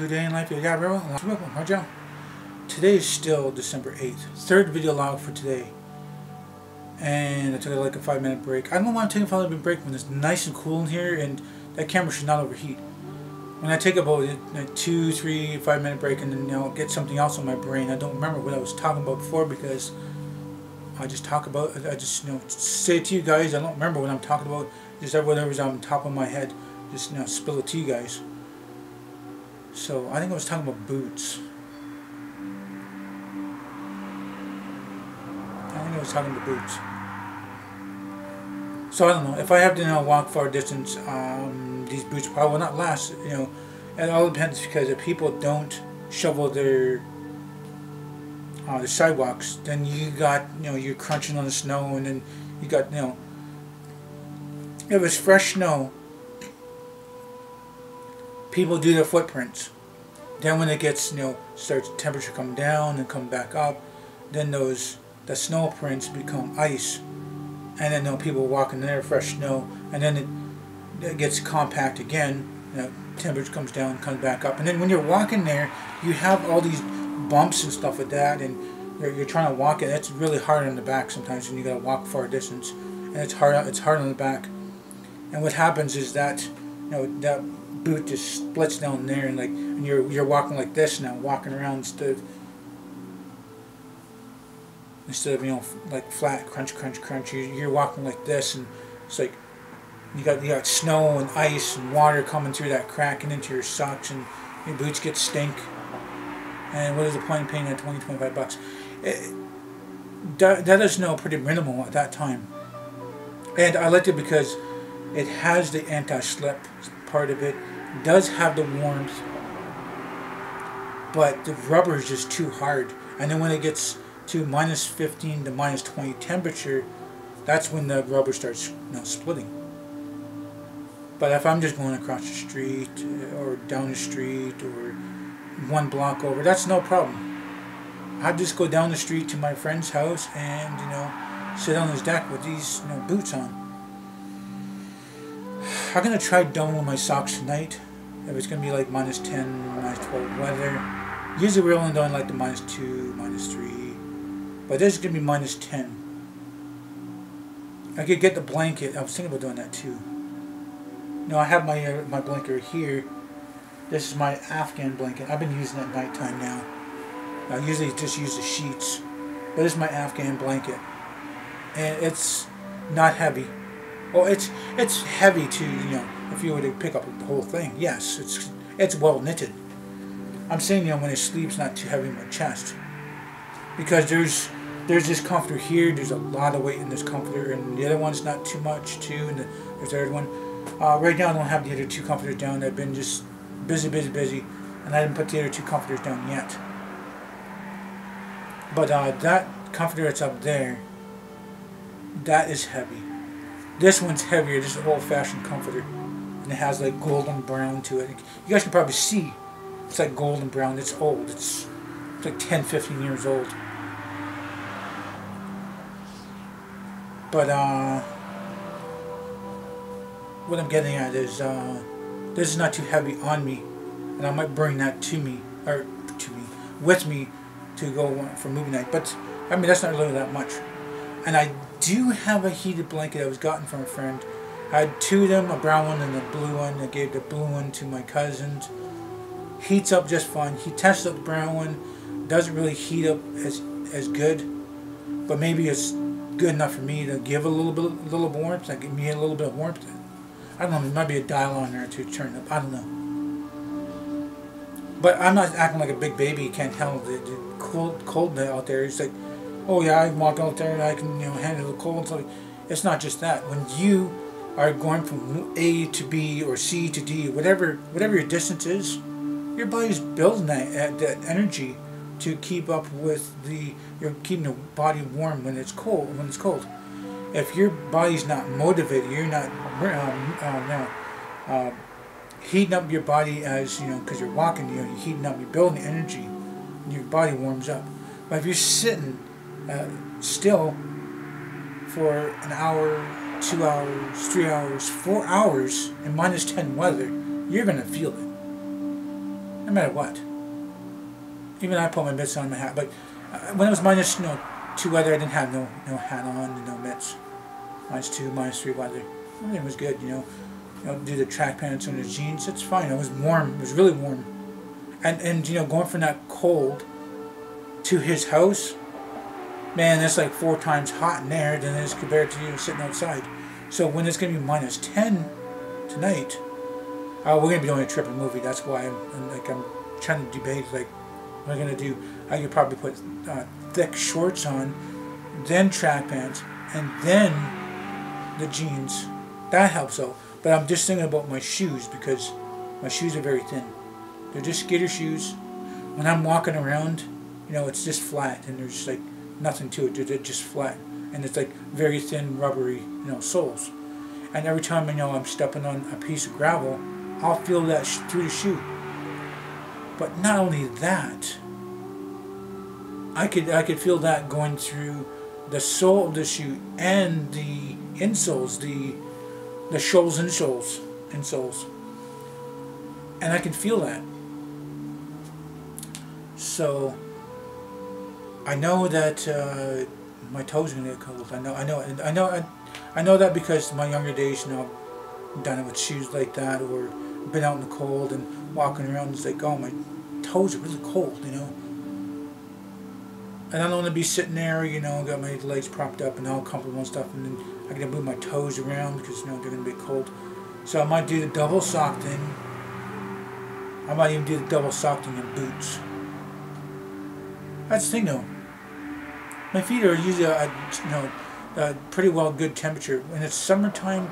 Today in life, yeah, bro. Today is still December 8th. Third video log for today. And I took like a 5-minute break. I don't know why I'm taking a 5-minute break when it's nice and cool in here and that camera should not overheat. When I take about a 2, 3, 5-minute break and then get something else on my brain, I don't remember what I was talking about before because I just say it to you guys. I don't remember what I'm talking about. Just whatever's on top of my head, just spill it to you guys. So I think I was talking about boots. So I don't know if I have to walk far distance. These boots probably will not last. It all depends because if people don't shovel their the sidewalks, then you got you're crunching on the snow, and then you got if it's fresh snow, people do their footprints. Then when it gets starts temperature come down and come back up, then the snow prints become ice, and then people walk in there fresh snow, and then it gets compact again. Temperature comes down, comes back up, and then when you're walking there, you have all these bumps and stuff like that, and you're trying to walk it. It's really hard on the back sometimes when you gotta walk far distance, and it's hard on the back. And what happens is that that boot just splits down there, and you're walking like this now, walking around instead of like flat crunch crunch crunch. You're walking like this, and it's like you got snow and ice and water coming through that crack and into your socks, and your boots get stink. And what is the point of paying that $20-25? That is pretty minimal at that time. And I liked it because it has the anti-slip part of it. It does have the warmth, but the rubber is just too hard. And then when it gets to -15 to -20 temperature, that's when the rubber starts splitting. But if I'm just going across the street or down the street or one block over, that's no problem. I just go down the street to my friend's house and sit on his deck with these boots on. I'm gonna try doubling my socks tonight. If it's gonna be like -10, -12 weather. Usually we're only doing like the -2, -3, but this is gonna be -10. I could get the blanket. I was thinking about doing that too. I have my blanket here. This is my Afghan blanket. I've been using it at nighttime now. I usually just use the sheets, but this is my Afghan blanket, and it's not heavy. Well, it's heavy too. If you were to pick up the whole thing, yes, it's well knitted. I'm saying when it sleeps, not too heavy on my chest, because there's this comforter here. There's a lot of weight in this comforter, and the other one's not too much too. And the third one. Right now I don't have the other 2 comforters down. I've been just busy, and I didn't put the other 2 comforters down yet. But that comforter that's up there, that is heavy. This one's heavier. This is an old-fashioned comforter, and it has like golden brown to it. You guys can probably see it's like golden brown. It's old. It's like 10-15 years old. But what I'm getting at is this is not too heavy on me, and I might bring that with me to go for movie night. But I mean, that's not really that much. And I do have a heated blanket I was gotten from a friend. I had 2 of them, a brown one and a blue one. I gave the blue one to my cousins. Heats up just fine. He tested out the brown one. Doesn't really heat up as good, but maybe it's good enough for me to give a little warmth. Like give me a little bit of warmth. I don't know, there might be a dial on there to turn up. I don't know. But I'm not acting like a big baby. Can't handle the cold out there. It's like, oh yeah, I can walk out there and I can handle the cold. So it's not just that. When you are going from A to B or C to D, whatever your distance is, your body's building that energy to keep up with you're keeping the body warm when it's cold. If your body's not motivated, you're not heating up your body as because you're walking. You're heating up, you're building energy, and your body warms up. But if you're sitting still for an hour, 2 hours, 3 hours, 4 hours in -10 weather, you're gonna feel it. no matter what. Even I put my mitts on my hat, but when it was minus, 2 weather, I didn't have no hat on and no mitts. -2, -3 weather. Everything was good, do the track pants and the jeans, it's fine. It was warm. It was really warm. And going from that cold to his house, man, that's like 4 times hot in there than it is compared to sitting outside. So when it's going to be -10 tonight, we're going to be doing a trip and movie. That's why I'm trying to debate what I'm going to do. I could probably put thick shorts on, then track pants, and then the jeans. That helps out. But I'm just thinking about my shoes because my shoes are very thin. They're just skater shoes. When I'm walking around, it's just flat and there's like nothing to it. They're just flat. And it's like very thin, rubbery, soles. And every time I'm stepping on a piece of gravel, I'll feel that through the shoe. But not only that, I could feel that going through the sole of the shoe and the insoles, the insoles, and I can feel that. So I know that my toes are gonna get cold. I know that because my younger days, I've done it with shoes like that, or been out in the cold and walking around. It's like, oh, my toes are really cold, And I don't want to be sitting there, got my legs propped up and all comfortable and stuff, and then I gotta move my toes around because they're gonna be cold. So I might do the double sock thing. I might even do the double sock thing in boots. That's the thing, though. My feet are usually a pretty well good temperature. When it's summertime,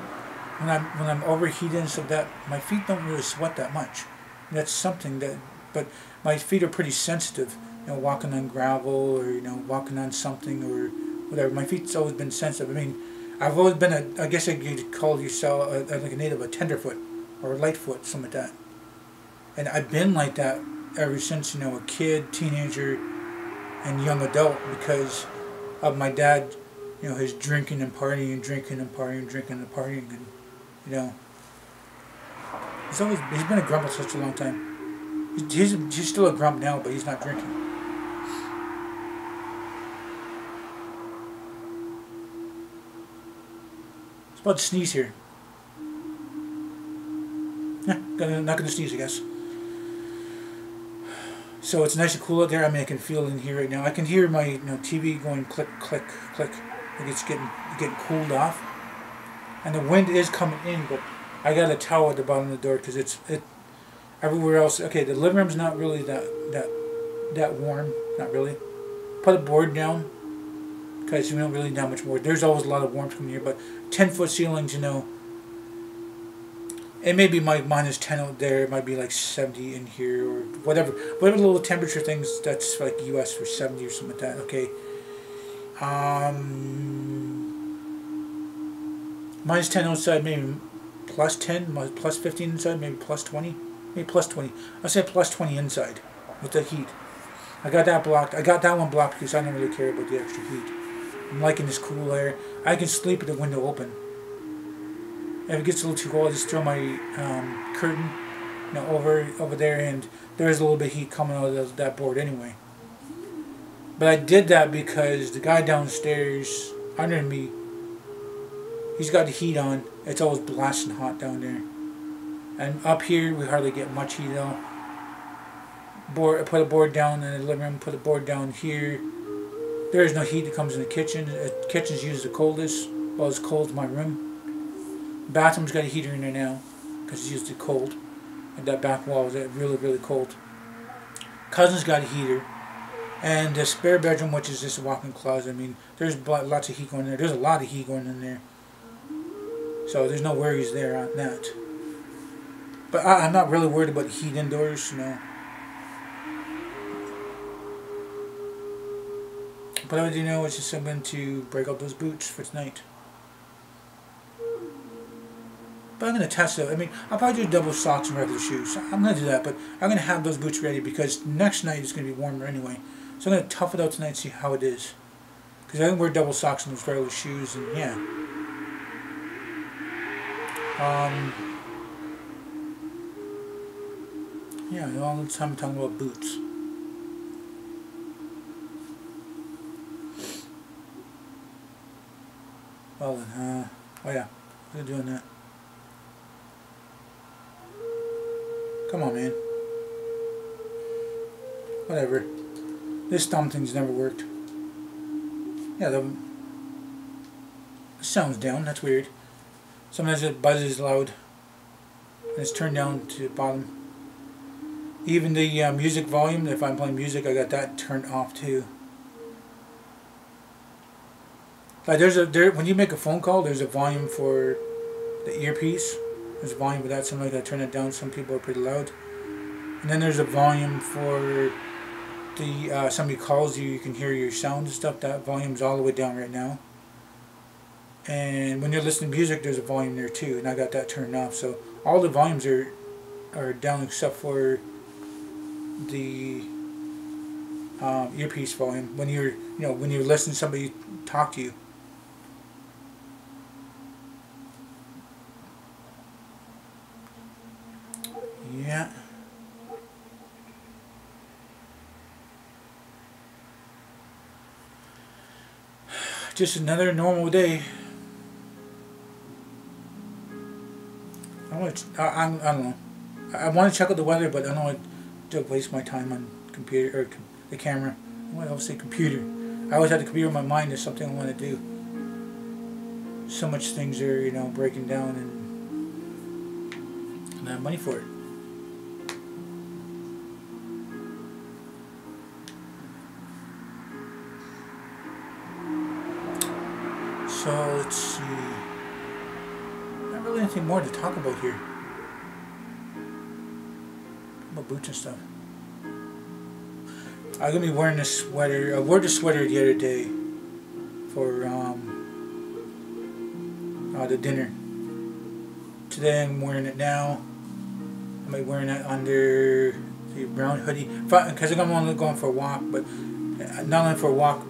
when I'm overheated and stuff, that my feet don't really sweat that much. That's something that, but my feet are pretty sensitive. Walking on gravel or walking on something or whatever. My feet's always been sensitive. I mean, I've always been I guess you could call yourself like a native a tenderfoot or a lightfoot, something like that. And I've been like that ever since a kid, teenager, and young adult because of my dad. His drinking and partying and drinking and partying, drinking and partying, and he's been a grump for such a long time. He's still a grump now, but he's not drinking. About to sneeze here. Yeah, not gonna sneeze, I guess. So it's nice and cool out there. I mean, I can feel in here right now. I can hear my TV going click, click, click. Like it's getting cooled off, and the wind is coming in. But I got a towel at the bottom of the door because it everywhere else. Okay, the living room's not really that warm. Not really. Put a board down. Because we don't really have much more. There's always a lot of warmth from here, but 10-foot ceilings, it may be -10 out there. It might be like 70 in here or whatever little temperature things. That's like US for 70 or something like that. Okay. -10 outside, maybe +10, +15 inside, maybe +20, maybe +20. I'll say +20 inside with the heat. I got that blocked. I got that one blocked because I don't really care about the extra heat. I'm liking this cool air. I can sleep with the window open. If it gets a little too cold, I just throw my curtain, over there, and there's a little bit of heat coming out of that board anyway. But I did that because the guy downstairs under me, he's got the heat on. It's always blasting hot down there, and up here we hardly get much heat at all. Put a board down in the living room. Put a board down here. There is no heat that comes in the kitchen. The kitchen's usually the coldest. Well, it's cold in my room. Bathroom's got a heater in there now because it's usually cold. And that back wall is really, really cold. Cousin's got a heater. And the spare bedroom, which is just a walk-in closet, I mean, there's lots of heat going in there. There's a lot of heat going in there. So there's no worries there on that. But I'm not really worried about heat indoors, But I do know it's just I'm going to break out those boots for tonight. But I'm going to test it. I mean, I'll probably do double socks and regular shoes. I'm going to do that, but I'm going to have those boots ready because next night it's going to be warmer anyway. So I'm going to tough it out tonight and see how it is. Because I can wear double socks and those regular shoes, and yeah. Yeah, all the time I'm talking about boots. Well then, oh yeah, we're doing that. Come on, man. Whatever. This thumb thing's never worked. Yeah, the sound's down. That's weird. Sometimes it buzzes loud. And it's turned down to the bottom. Even the music volume, if I'm playing music, I got that turned off too. Like when you make a phone call, there's a volume for the earpiece. There's a volume for that. Sometimes I turn it down. Some people are pretty loud. And then there's a volume for the somebody calls you, you can hear your sound and stuff. That volume's all the way down right now. And when you're listening to music, there's a volume there too, and I got that turned off. So all the volumes are down except for the earpiece volume. When you're when you listen to somebody talk to you. Yeah. Just another normal day. I don't know. I want to check out the weather, but I don't want to waste my time on computer or the camera. I want to say computer. I always have the computer in my mind. There's something I want to do. So much things are breaking down, and I have money for it. So let's see. Not really anything more to talk about here. About boots and stuff. I'm gonna be wearing this sweater. I wore the sweater the other day for the dinner. Today I'm wearing it now. I might be wearing it under the brown hoodie because I'm only going for a walk, but not only for a walk.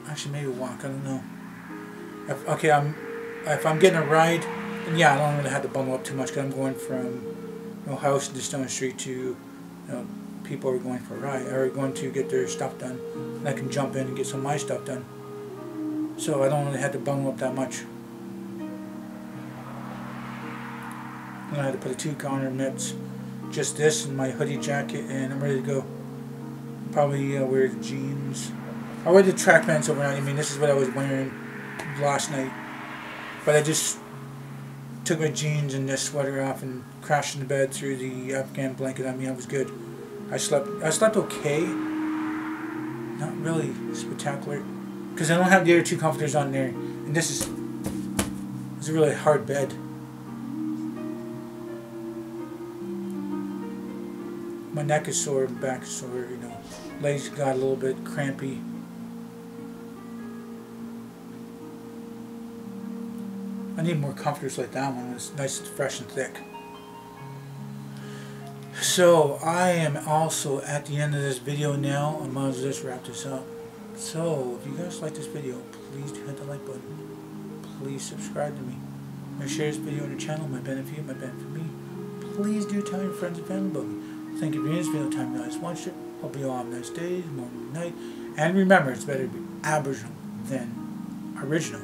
Actually, maybe a walk. I don't know. If I'm getting a ride, then yeah, I don't really have to bundle up too much because I'm going from house just down the street to people are going for a ride or going to get their stuff done, and I can jump in and get some of my stuff done. So I don't really have to bundle up that much. I'm gonna have to put a 2-counter mitts, just this and my hoodie jacket, and I'm ready to go. Probably wear the jeans. I wear the track pants overnight. I mean, this is what I was wearing last night, but I just took my jeans and this sweater off and crashed in the bed through the Afghan blanket. I mean, I was good. I slept okay, not really spectacular, because I don't have the other 2 comforters on there, and this is a really hard bed. My neck is sore, my back is sore, legs got a little bit crampy. I need more comforters like that one. It's nice and fresh and thick. So I am also at the end of this video now. I might as well just wrap this up. So if you guys like this video, please do hit the like button. Please subscribe to me. Share this video on your channel. Might benefit you, might benefit me. Please do tell your friends and family about me. Thank you for this video time you guys watched it. Hope you all have nice days, morning, night. And remember, it's better to be Aboriginal than original.